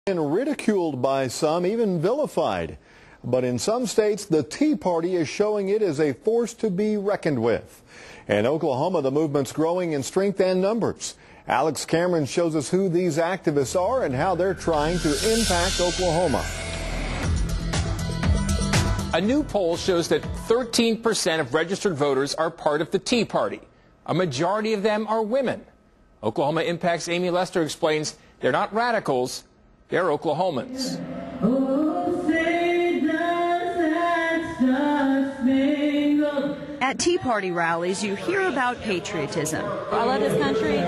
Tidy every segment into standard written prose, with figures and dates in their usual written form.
Been ridiculed by some, even vilified. But in some states, the Tea Party is showing it as a force to be reckoned with. In Oklahoma, the movement's growing in strength and numbers. Alex Cameron shows us who these activists are and how they're trying to impact Oklahoma. A new poll shows that 13% of registered voters are part of the Tea Party. A majority of them are women. Oklahoma Impact's Amy Lester explains they're not radicals, they're Oklahomans. At Tea Party rallies, you hear about patriotism. I love this country.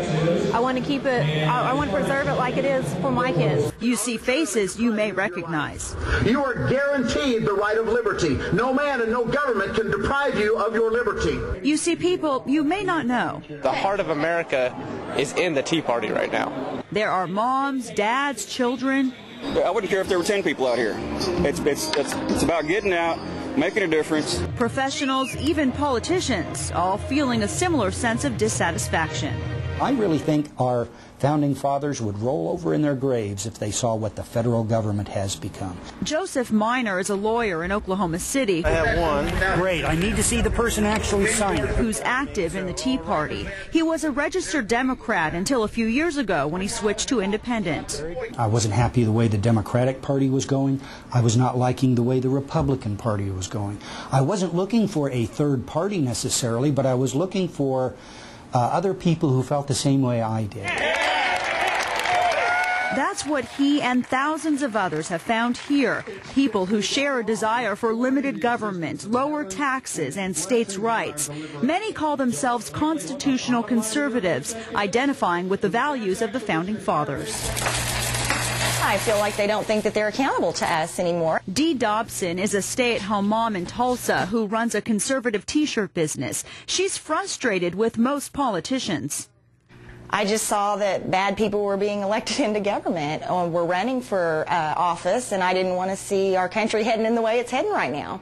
I want to keep it, I want to preserve it like it is for my kids. You see faces you may recognize. You are guaranteed the right of liberty. No man and no government can deprive you of your liberty. You see people you may not know. The heart of America is in the Tea Party right now. There are moms, dads, children. I wouldn't care if there were 10 people out here. It's about getting out, making a difference. Professionals, even politicians, all feeling a similar sense of dissatisfaction. I really think our founding fathers would roll over in their graves if they saw what the federal government has become. Joseph Miner is a lawyer in Oklahoma City. I have one. Great. I need to see the person actually sign it. Who's active in the Tea Party. He was a registered Democrat until a few years ago when he switched to independent. I wasn't happy the way the Democratic Party was going. I was not liking the way the Republican Party was going. I wasn't looking for a third party necessarily, but I was looking for other people who felt the same way I did. That's what he and thousands of others have found here. People who share a desire for limited government, lower taxes, and states' rights. Many call themselves constitutional conservatives, identifying with the values of the founding fathers. I feel like they don't think that they're accountable to us anymore. Dee Dobson is a stay-at-home mom in Tulsa who runs a conservative T-shirt business. She's frustrated with most politicians. I just saw that bad people were being elected into government or were running for office, and I didn't want to see our country heading in the way it's heading right now.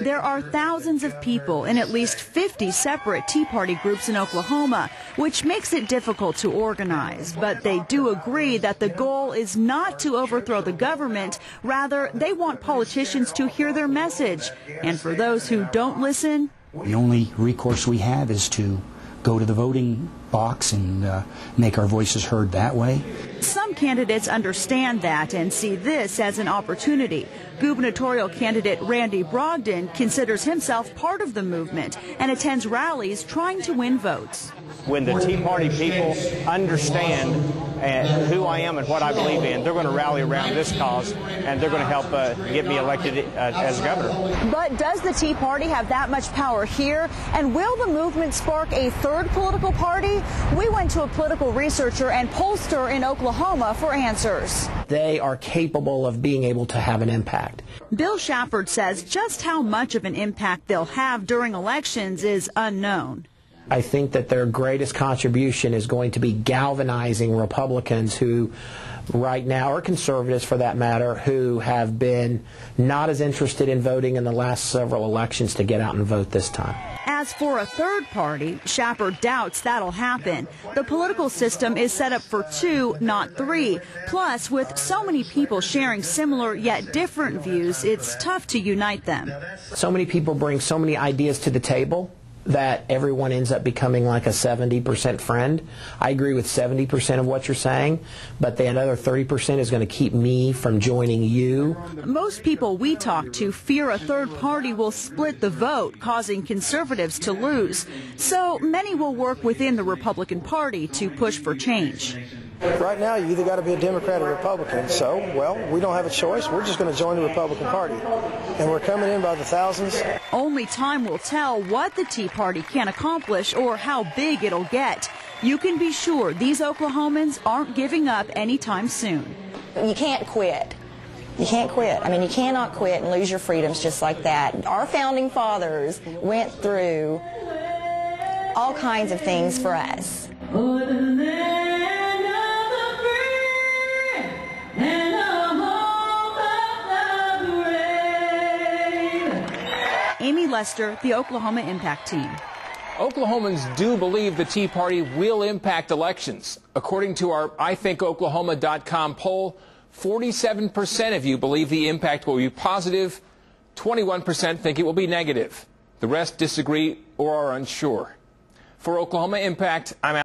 There are thousands of people in at least 50 separate Tea Party groups in Oklahoma, which makes it difficult to organize. But they do agree that the goal is not to overthrow the government. Rather, they want politicians to hear their message. And for those who don't listen, the only recourse we have is to go to the voting box and make our voices heard that way. Some candidates understand that and see this as an opportunity. Gubernatorial candidate Randy Brogdon considers himself part of the movement and attends rallies trying to win votes. When the Tea Party people understand who I am and what I believe in, they're going to rally around this cause, and they're going to help get me elected as governor. But does the Tea Party have that much power here? And will the movement spark a third political party? We went to a political researcher and pollster in Oklahoma for answers. They are capable of being able to have an impact. Bill Shafford says just how much of an impact they'll have during elections is unknown. I think that their greatest contribution is going to be galvanizing Republicans who right now, or conservatives for that matter, who have been not as interested in voting in the last several elections to get out and vote this time. As for a third party, Shafford doubts that'll happen. The political system is set up for 2, not 3. Plus, with so many people sharing similar yet different views, it's tough to unite them. So many people bring so many ideas to the table that everyone ends up becoming like a 70% friend. I agree with 70% of what you're saying, but the other 30% is going to keep me from joining you. Most people we talk to fear a third party will split the vote, causing conservatives to lose. So many will work within the Republican Party to push for change. Right now, you either got to be a Democrat or Republican. So, well, we don't have a choice. We're just going to join the Republican Party. And we're coming in by the thousands. Only time will tell what the Tea Party can accomplish or how big it'll get. You can be sure these Oklahomans aren't giving up anytime soon. You can't quit. You can't quit. I mean, you cannot quit and lose your freedoms just like that. Our founding fathers went through all kinds of things for us. Amy Lester, the Oklahoma Impact Team. Oklahomans do believe the Tea Party will impact elections. According to our IThinkOklahoma.com poll, 47% of you believe the impact will be positive. 21% think it will be negative. The rest disagree or are unsure. For Oklahoma Impact, I'm